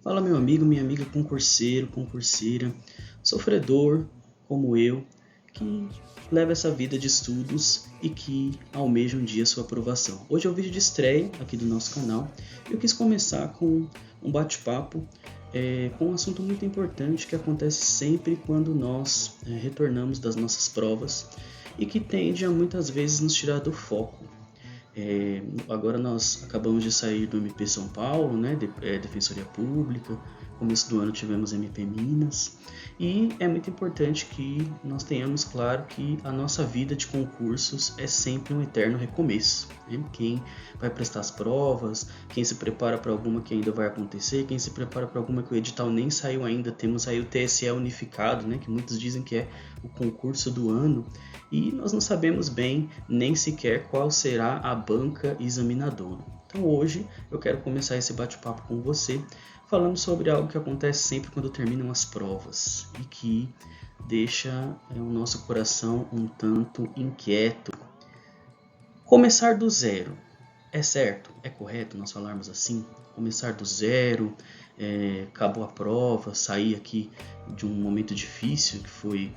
Fala meu amigo, minha amiga concurseiro, concurseira, sofredor como eu, que leva essa vida de estudos e que almeja um dia sua aprovação. Hoje é o vídeo de estreia aqui do nosso canal e eu quis começar com um bate-papo com um assunto muito importante que acontece sempre quando nós retornamos das nossas provas e que tende a muitas vezes nos tirar do foco. Agora nós acabamos de sair do MP São Paulo, né, Defensoria Pública, começo do ano tivemos MP Minas, e é muito importante que nós tenhamos claro que a nossa vida de concursos é sempre um eterno recomeço. Né? Quem vai prestar as provas, quem se prepara para alguma que ainda vai acontecer, quem se prepara para alguma que o edital nem saiu ainda, temos aí o TSE unificado, né, que muitos dizem que é o concurso do ano, e nós não sabemos bem nem sequer qual será a banca examinadora. Então hoje eu quero começar esse bate-papo com você falando sobre algo que acontece sempre quando terminam as provas e que deixa o nosso coração um tanto inquieto. Começar do zero. É certo? É correto nós falarmos assim? Começar do zero, acabou a prova, sair aqui de um momento difícil, que foi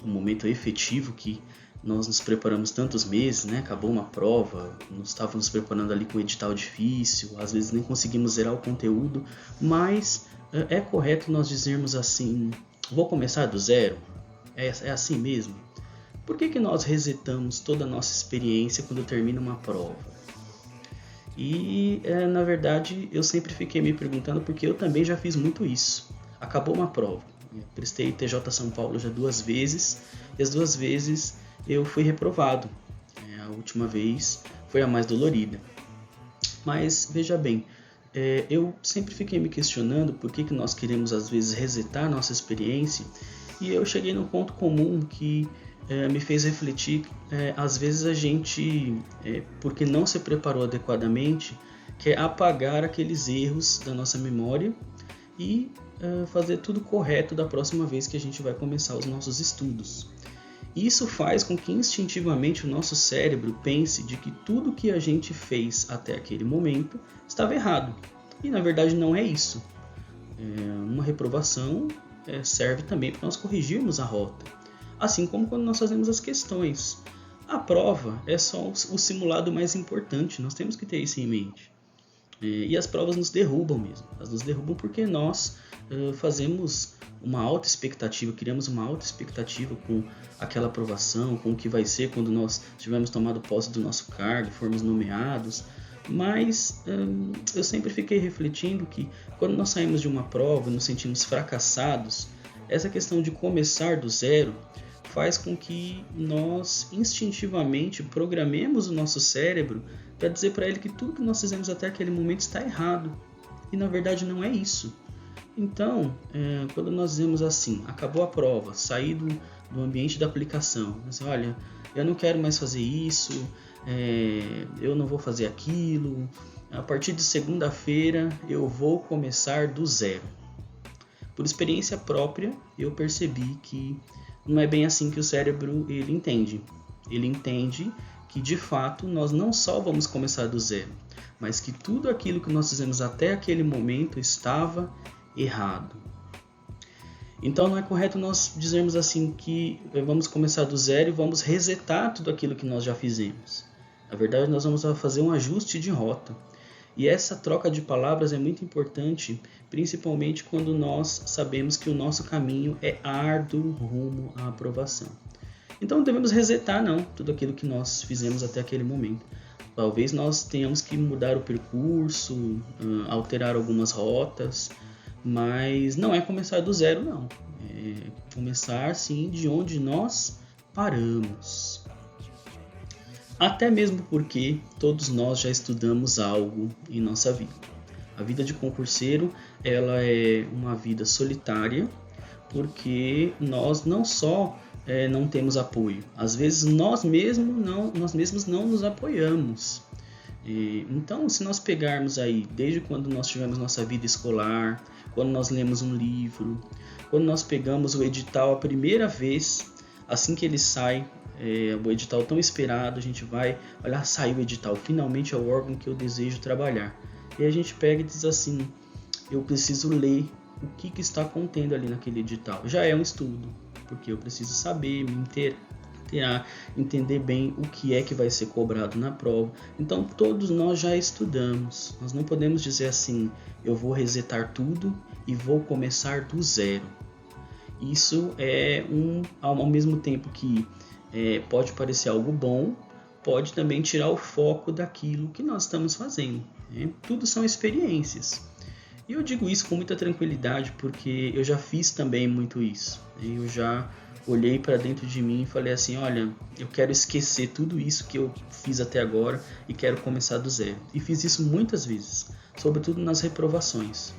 um momento efetivo que nós nos preparamos tantos meses, né? Acabou uma prova, nós estávamos nos preparando ali com um edital difícil, às vezes nem conseguimos zerar o conteúdo, mas é correto nós dizermos assim, vou começar do zero? É assim mesmo? Por que nós resetamos toda a nossa experiência quando termina uma prova? E na verdade eu sempre fiquei me perguntando porque eu também já fiz muito isso. Acabou uma prova, eu prestei TJ São Paulo já 2 vezes e as 2 vezes eu fui reprovado. A última vez foi a mais dolorida. Mas veja bem, eu sempre fiquei me questionando por que nós queremos às vezes resetar nossa experiência e eu cheguei num ponto comum que me fez refletir. Às vezes a gente, porque não se preparou adequadamente, quer apagar aqueles erros da nossa memória e fazer tudo correto da próxima vez que a gente vai começar os nossos estudos. Isso faz com que instintivamente o nosso cérebro pense de que tudo que a gente fez até aquele momento estava errado. E na verdade não é isso. Uma reprovação serve também para nós corrigirmos a rota. Assim como quando nós fazemos as questões. A prova é só o simulado mais importante, nós temos que ter isso em mente. E as provas nos derrubam mesmo. Elas nos derrubam porque nós fazemos uma alta expectativa, criamos uma alta expectativa com aquela aprovação, com o que vai ser quando nós tivermos tomado posse do nosso cargo, formos nomeados. Mas eu sempre fiquei refletindo que quando nós saímos de uma prova e nos sentimos fracassados, essa questão de começar do zero faz com que nós instintivamente programemos o nosso cérebro para dizer para ele que tudo que nós fizemos até aquele momento está errado. E na verdade não é isso. Então, quando nós dizemos assim, acabou a prova, saí do ambiente da aplicação, mas olha, eu não quero mais fazer isso, eu não vou fazer aquilo, a partir de segunda-feira eu vou começar do zero. Por experiência própria, eu percebi que não é bem assim que o cérebro ele entende. Ele entende que de fato nós não só vamos começar do zero, mas que tudo aquilo que nós fizemos até aquele momento estava errado. Então não é correto nós dizermos assim que vamos começar do zero e vamos resetar tudo aquilo que nós já fizemos. Na verdade nós vamos fazer um ajuste de rota. E essa troca de palavras é muito importante, principalmente quando nós sabemos que o nosso caminho é árduo rumo à aprovação. Então não devemos resetar tudo aquilo que nós fizemos até aquele momento. Talvez nós tenhamos que mudar o percurso, alterar algumas rotas, mas não é começar do zero não. É começar sim de onde nós paramos. Até mesmo porque todos nós já estudamos algo em nossa vida. A vida de concurseiro ela é uma vida solitária, porque nós não só não temos apoio, às vezes nós mesmos não nos apoiamos. Então, se nós pegarmos aí, desde quando nós tivemos nossa vida escolar, quando nós lemos um livro, quando nós pegamos o edital a primeira vez, assim que ele sai, o edital tão esperado, a gente vai, olha, saiu o edital, finalmente é o órgão que eu desejo trabalhar. E a gente pega e diz assim, eu preciso ler o que está contendo ali naquele edital. Já é um estudo, porque eu preciso saber, me inteirar, entender bem o que é que vai ser cobrado na prova. Então todos nós já estudamos. Nós não podemos dizer assim, eu vou resetar tudo e vou começar do zero. Isso é ao mesmo tempo que pode parecer algo bom, pode também tirar o foco daquilo que nós estamos fazendo, né? Tudo são experiências. E eu digo isso com muita tranquilidade porque eu já fiz também muito isso. Eu já olhei para dentro de mim e falei assim, olha, eu quero esquecer tudo isso que eu fiz até agora e quero começar do zero. E fiz isso muitas vezes, sobretudo nas reprovações.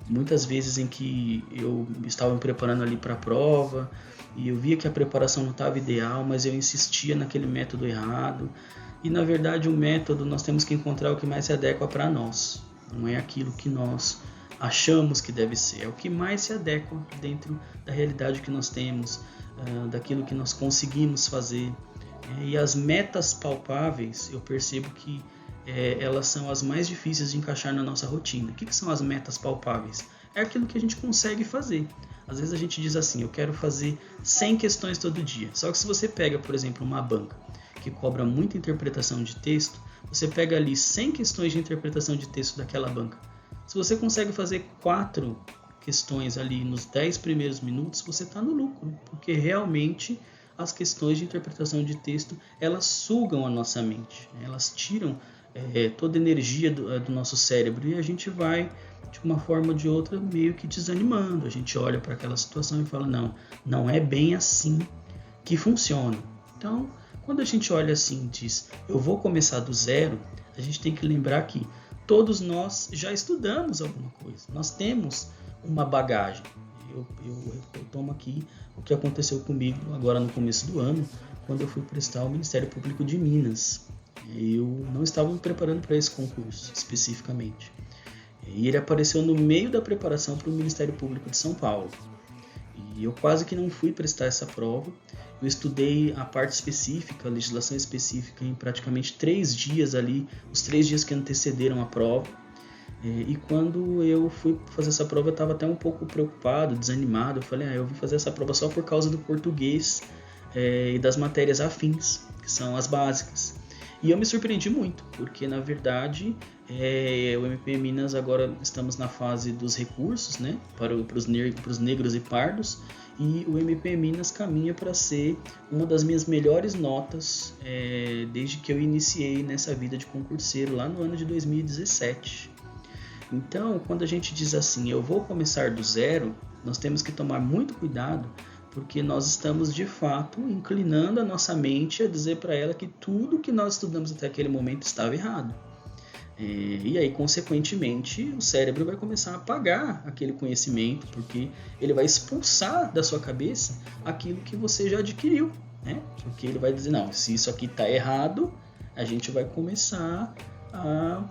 Muitas vezes em que eu estava me preparando ali para a prova e eu via que a preparação não estava ideal, mas eu insistia naquele método errado. E na verdade o método nós temos que encontrar o que mais se adequa para nós. Não é aquilo que nós achamos que deve ser, é o que mais se adequa dentro da realidade que nós temos, daquilo que nós conseguimos fazer. E as metas palpáveis, eu percebo que elas são as mais difíceis de encaixar na nossa rotina. O que são as metas palpáveis? É aquilo que a gente consegue fazer. Às vezes a gente diz assim, eu quero fazer 100 questões todo dia. Só que se você pega, por exemplo, uma banca que cobra muita interpretação de texto, você pega ali 100 questões de interpretação de texto daquela banca. Se você consegue fazer 4 questões ali nos 10 primeiros minutos, você está no lucro, porque realmente as questões de interpretação de texto, elas sugam a nossa mente, elas tiram toda a energia do nosso cérebro e a gente vai, de uma forma ou de outra, meio que desanimando. A gente olha para aquela situação e fala, não é bem assim que funciona. Então, quando a gente olha assim e diz, eu vou começar do zero, a gente tem que lembrar que todos nós já estudamos alguma coisa, nós temos uma bagagem. Eu tomo aqui o que aconteceu comigo agora no começo do ano, quando eu fui prestar ao Ministério Público de Minas. Eu não estava me preparando para esse concurso especificamente. E ele apareceu no meio da preparação para o Ministério Público de São Paulo. E eu quase que não fui prestar essa prova. Eu estudei a parte específica, a legislação específica, em praticamente 3 dias ali, os 3 dias que antecederam a prova. E quando eu fui fazer essa prova, eu estava até um pouco preocupado, desanimado. Eu falei, eu vim fazer essa prova só por causa do português e das matérias afins, que são as básicas. E eu me surpreendi muito, porque na verdade o MP Minas agora estamos na fase dos recursos, né, para os negros e pardos, e o MP Minas caminha para ser uma das minhas melhores notas desde que eu iniciei nessa vida de concurseiro lá no ano de 2017. Então, quando a gente diz assim, eu vou começar do zero, nós temos que tomar muito cuidado, porque nós estamos de fato inclinando a nossa mente a dizer para ela que tudo que nós estudamos até aquele momento estava errado. E aí, consequentemente, o cérebro vai começar a apagar aquele conhecimento, porque ele vai expulsar da sua cabeça aquilo que você já adquiriu, né? Porque ele vai dizer, não, se isso aqui está errado, a gente vai começar a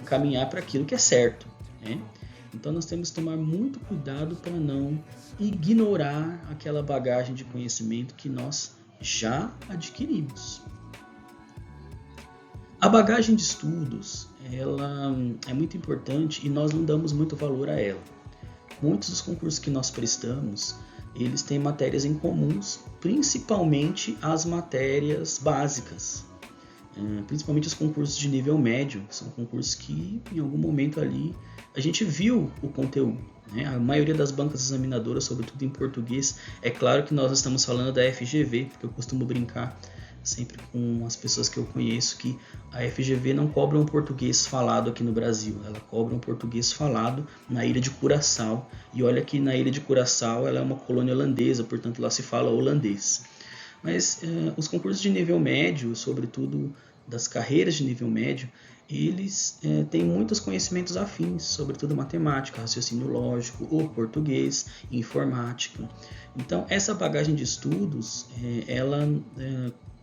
caminhar para aquilo que é certo, né? Então nós temos que tomar muito cuidado para não ignorar aquela bagagem de conhecimento que nós já adquirimos. A bagagem de estudos, ela é muito importante e nós não damos muito valor a ela. Muitos dos concursos que nós prestamos, eles têm matérias em comuns, principalmente as matérias básicas. Principalmente os concursos de nível médio, são concursos que em algum momento ali a gente viu o conteúdo, né? A maioria das bancas examinadoras, sobretudo em português, é claro que nós estamos falando da FGV, porque eu costumo brincar sempre com as pessoas que eu conheço que a FGV não cobra um português falado aqui no Brasil, ela cobra um português falado na ilha de Curaçao, e olha que na ilha de Curaçao ela é uma colônia holandesa, portanto lá se fala holandês. Mas os concursos de nível médio, sobretudo das carreiras de nível médio, eles têm muitos conhecimentos afins, sobretudo matemática, raciocínio lógico, o português, informática. Então, essa bagagem de estudos, ela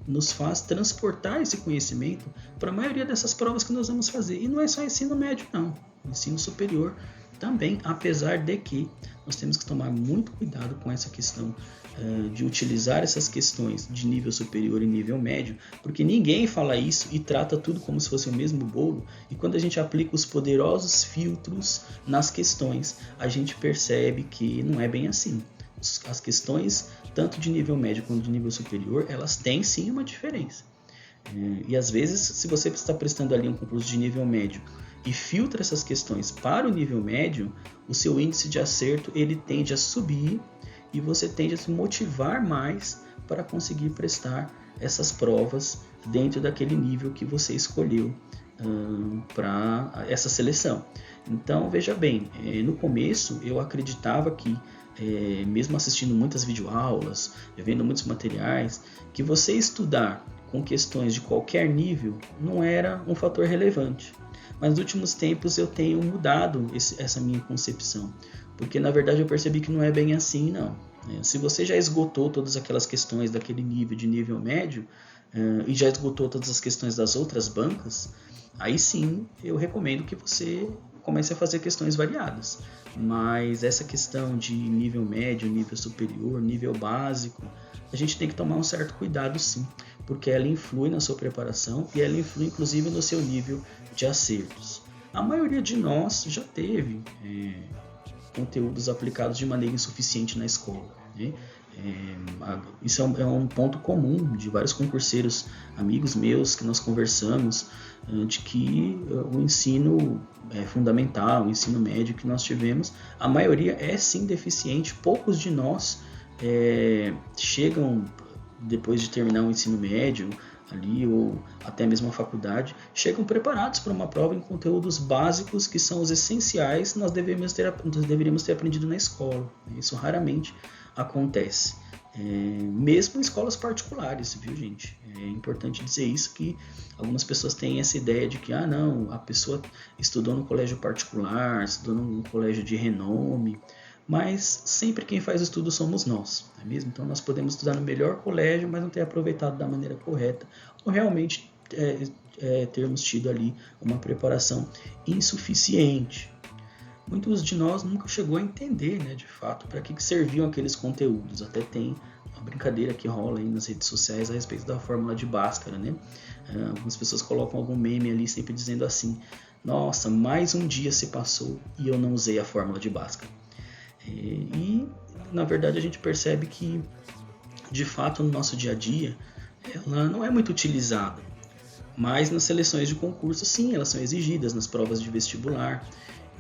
nos faz transportar esse conhecimento para a maioria dessas provas que nós vamos fazer. E não é só ensino médio, não. ensino superior também, apesar de que nós temos que tomar muito cuidado com essa questão de utilizar essas questões de nível superior e nível médio, porque ninguém fala isso e trata tudo como se fosse o mesmo bolo, e quando a gente aplica os poderosos filtros nas questões, a gente percebe que não é bem assim. As questões, tanto de nível médio quanto de nível superior, elas têm sim uma diferença. E às vezes, se você está prestando ali um concurso de nível médio e filtra essas questões para o nível médio, o seu índice de acerto ele tende a subir e você tende a se motivar mais para conseguir prestar essas provas dentro daquele nível que você escolheu para essa seleção. Então, veja bem, no começo eu acreditava que, mesmo assistindo muitas videoaulas, vendo muitos materiais, que você estudar com questões de qualquer nível não era um fator relevante. Mas nos últimos tempos eu tenho mudado essa minha concepção, porque na verdade eu percebi que não é bem assim, não. Se você já esgotou todas aquelas questões daquele nível de nível médio e já esgotou todas as questões das outras bancas, aí sim eu recomendo que você comece a fazer questões variadas. Mas essa questão de nível médio, nível superior, nível básico, a gente tem que tomar um certo cuidado sim, porque ela influi na sua preparação e ela influi inclusive no seu nível de acertos. A maioria de nós já teve conteúdos aplicados de maneira insuficiente na escola, né? Isso é um ponto comum de vários concurseiros, amigos meus que nós conversamos, de que o ensino fundamental, o ensino médio que nós tivemos, a maioria é sim deficiente. Poucos de nós chegam, depois de terminar o ensino médio ali, ou até mesmo a faculdade, chegam preparados para uma prova em conteúdos básicos que são os essenciais, nós deveríamos ter aprendido na escola. Isso raramente acontece, mesmo em escolas particulares, viu, gente? É importante dizer isso, que algumas pessoas têm essa ideia de que não, a pessoa estudou no colégio particular, estudou num colégio de renome, mas sempre quem faz o estudo somos nós, não é mesmo? Então nós podemos estudar no melhor colégio, mas não ter aproveitado da maneira correta, ou realmente termos tido ali uma preparação insuficiente. Muitos de nós nunca chegou a entender, né, de fato, para que serviam aqueles conteúdos. Até tem uma brincadeira que rola aí nas redes sociais a respeito da fórmula de Bhaskara, né? Algumas pessoas colocam algum meme ali sempre dizendo assim: nossa, mais um dia se passou e eu não usei a fórmula de Bhaskara. E na verdade a gente percebe que, de fato, no nosso dia a dia ela não é muito utilizada, mas nas seleções de concurso sim, elas são exigidas nas provas de vestibular.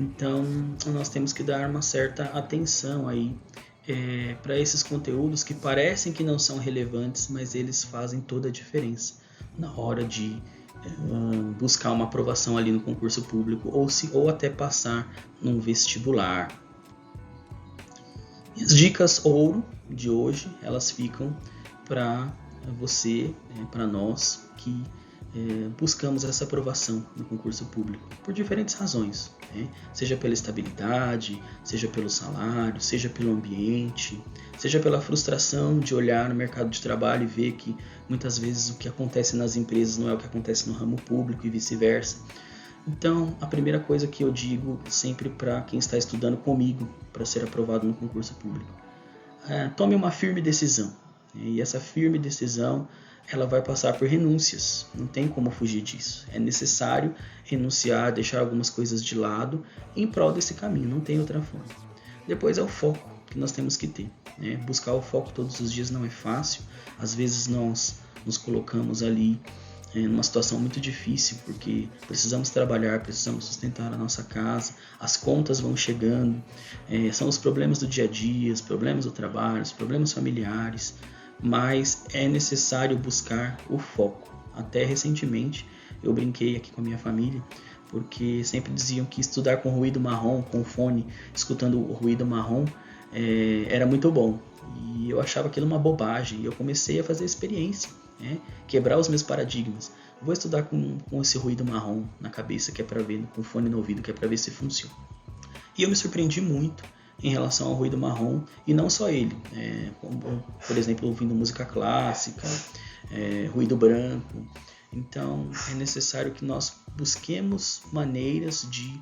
Então nós temos que dar uma certa atenção aí para esses conteúdos que parecem que não são relevantes, mas eles fazem toda a diferença na hora de buscar uma aprovação ali no concurso público ou até passar num vestibular. E as dicas ouro de hoje, elas ficam para você, para nós que buscamos essa aprovação no concurso público por diferentes razões, né? Seja pela estabilidade, seja pelo salário, seja pelo ambiente, seja pela frustração de olhar no mercado de trabalho e ver que muitas vezes o que acontece nas empresas não é o que acontece no ramo público e vice-versa. Então, a primeira coisa que eu digo sempre para quem está estudando comigo para ser aprovado no concurso público: tome uma firme decisão. E essa firme decisão, ela vai passar por renúncias, não tem como fugir disso. É necessário renunciar, deixar algumas coisas de lado em prol desse caminho, não tem outra forma. Depois é o foco que nós temos que ter, né? Buscar o foco todos os dias não é fácil. Às vezes nós nos colocamos ali numa situação muito difícil, porque precisamos trabalhar, precisamos sustentar a nossa casa, as contas vão chegando, são os problemas do dia a dia, os problemas do trabalho, os problemas familiares, mas é necessário buscar o foco. Até recentemente eu brinquei aqui com a minha família, porque sempre diziam que estudar com ruído marrom, com fone, escutando o ruído marrom, era muito bom, e eu achava aquilo uma bobagem, e eu comecei a fazer experiência, quebrar os meus paradigmas. Vou estudar com esse ruído marrom na cabeça, que é para ver, com fone no ouvido, que é para ver se funciona. E eu me surpreendi muito em relação ao ruído marrom, e não só ele, como, por exemplo, ouvindo música clássica, ruído branco. Então é necessário que nós busquemos maneiras de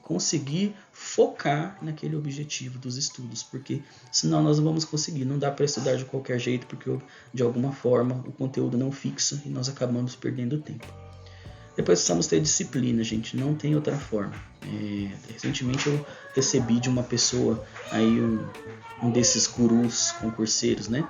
conseguir focar naquele objetivo dos estudos, porque senão nós não vamos conseguir. Não dá para estudar de qualquer jeito, porque de alguma forma o conteúdo não fixa e nós acabamos perdendo tempo. Depois precisamos ter disciplina, gente, não tem outra forma. Recentemente eu recebi de uma pessoa aí um desses gurus concurseiros, né?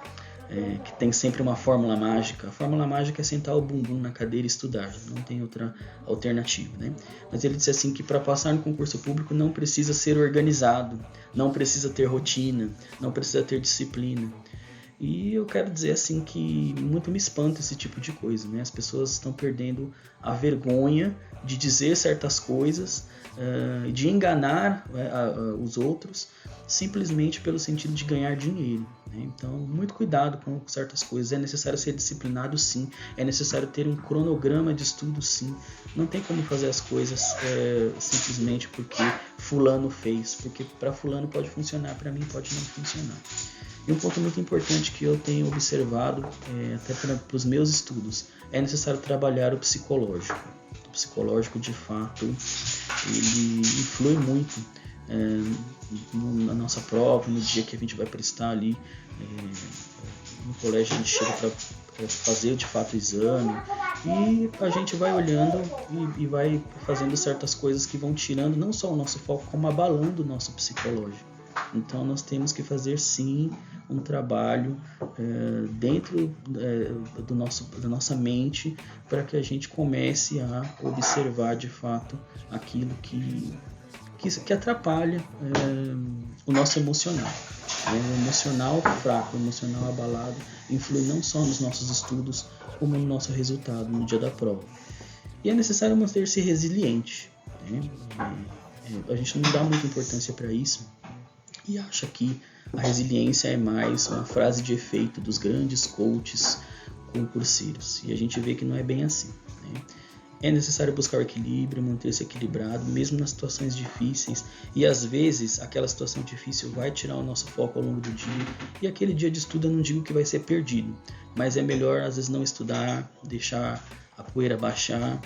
Que tem sempre uma fórmula mágica. A fórmula mágica é sentar o bumbum na cadeira e estudar, não tem outra alternativa, né? Mas ele disse assim que para passar no concurso público não precisa ser organizado, não precisa ter rotina, não precisa ter disciplina. E eu quero dizer assim que muito me espanta esse tipo de coisa, né? As pessoas estão perdendo a vergonha de dizer certas coisas, de enganar os outros, simplesmente pelo sentido de ganhar dinheiro, né? Então, muito cuidado com certas coisas. É necessário ser disciplinado, sim. É necessário ter um cronograma de estudo, sim. Não tem como fazer as coisas simplesmente porque fulano fez. Porque para fulano pode funcionar, para mim pode não funcionar. E um ponto muito importante que eu tenho observado, até para os meus estudos, é necessário trabalhar o psicológico. O psicológico, de fato, ele influi muito na nossa prova, no dia que a gente vai prestar ali. No colégio a gente chega para fazer de fato o exame e a gente vai olhando e vai fazendo certas coisas que vão tirando não só o nosso foco, como abalando o nosso psicológico. Então nós temos que fazer sim um trabalho dentro da nossa mente para que a gente comece a observar de fato aquilo que atrapalha o nosso emocional. O emocional fraco, o emocional abalado influi não só nos nossos estudos, como no nosso resultado no dia da prova. E é necessário manter-se resiliente, né? A gente não dá muita importância para isso e acha que a resiliência é mais uma frase de efeito dos grandes coaches concurseiros. E a gente vê que não é bem assim, né? É necessário buscar o equilíbrio, manter-se equilibrado, mesmo nas situações difíceis. E às vezes aquela situação difícil vai tirar o nosso foco ao longo do dia. E aquele dia de estudo eu não digo que vai ser perdido, mas é melhor às vezes não estudar, deixar a poeira baixar,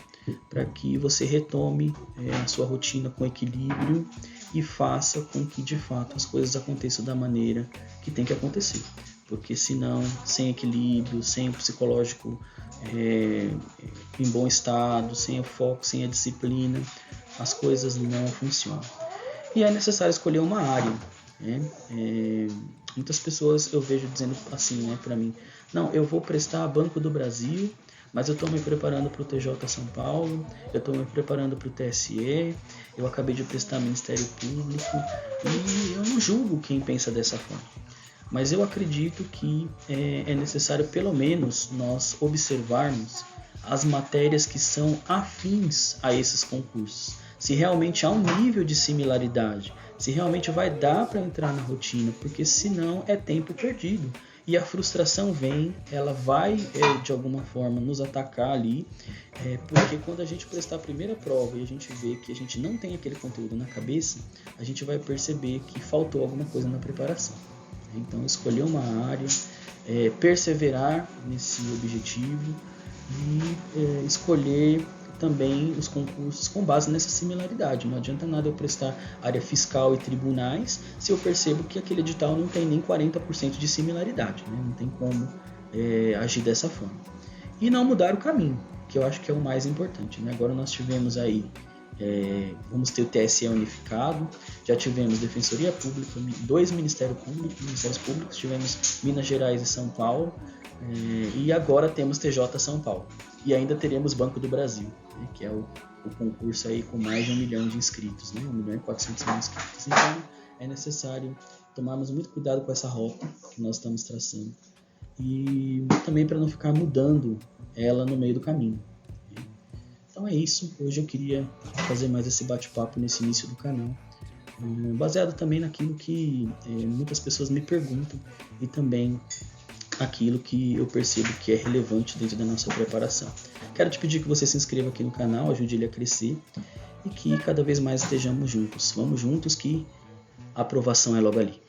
para que você retome a sua rotina com equilíbrio e faça com que de fato as coisas aconteçam da maneira que tem que acontecer. Porque senão, sem equilíbrio, sem o psicológico em bom estado, sem o foco, sem a disciplina, as coisas não funcionam. E é necessário escolher uma área, né? Muitas pessoas eu vejo dizendo assim, né, para mim: não, eu vou prestar Banco do Brasil, mas eu estou me preparando para o TJ São Paulo, eu estou me preparando para o TSE, eu acabei de prestar Ministério Público, e eu não julgo quem pensa dessa forma. Mas eu acredito que é necessário pelo menos nós observarmos as matérias que são afins a esses concursos. Se realmente há um nível de similaridade, se realmente vai dar para entrar na rotina, porque senão é tempo perdido. E a frustração vem, ela vai de alguma forma nos atacar ali, porque quando a gente prestar a primeira prova e a gente vê que a gente não tem aquele conteúdo na cabeça, a gente vai perceber que faltou alguma coisa na preparação. Então escolher uma área, perseverar nesse objetivo e escolher também os concursos com base nessa similaridade. Não adianta nada eu prestar área fiscal e tribunais se eu percebo que aquele edital não tem nem 40% de similaridade, né? Não tem como agir dessa forma. E não mudar o caminho, que eu acho que é o mais importante, né? Agora nós tivemos aí, vamos ter o TSE unificado, já tivemos Defensoria Pública, 2 Ministérios Públicos, tivemos Minas Gerais e São Paulo, e agora temos TJ São Paulo. E ainda teremos Banco do Brasil, né, que é o concurso aí com mais de 1 milhão de inscritos, né, 1.400.000 inscritos. Então é necessário tomarmos muito cuidado com essa rota que nós estamos traçando e também para não ficar mudando ela no meio do caminho. Então é isso, hoje eu queria fazer mais esse bate-papo nesse início do canal, baseado também naquilo que muitas pessoas me perguntam e também aquilo que eu percebo que é relevante dentro da nossa preparação. Quero te pedir que você se inscreva aqui no canal, ajude ele a crescer e que cada vez mais estejamos juntos. Vamos juntos que a aprovação é logo ali.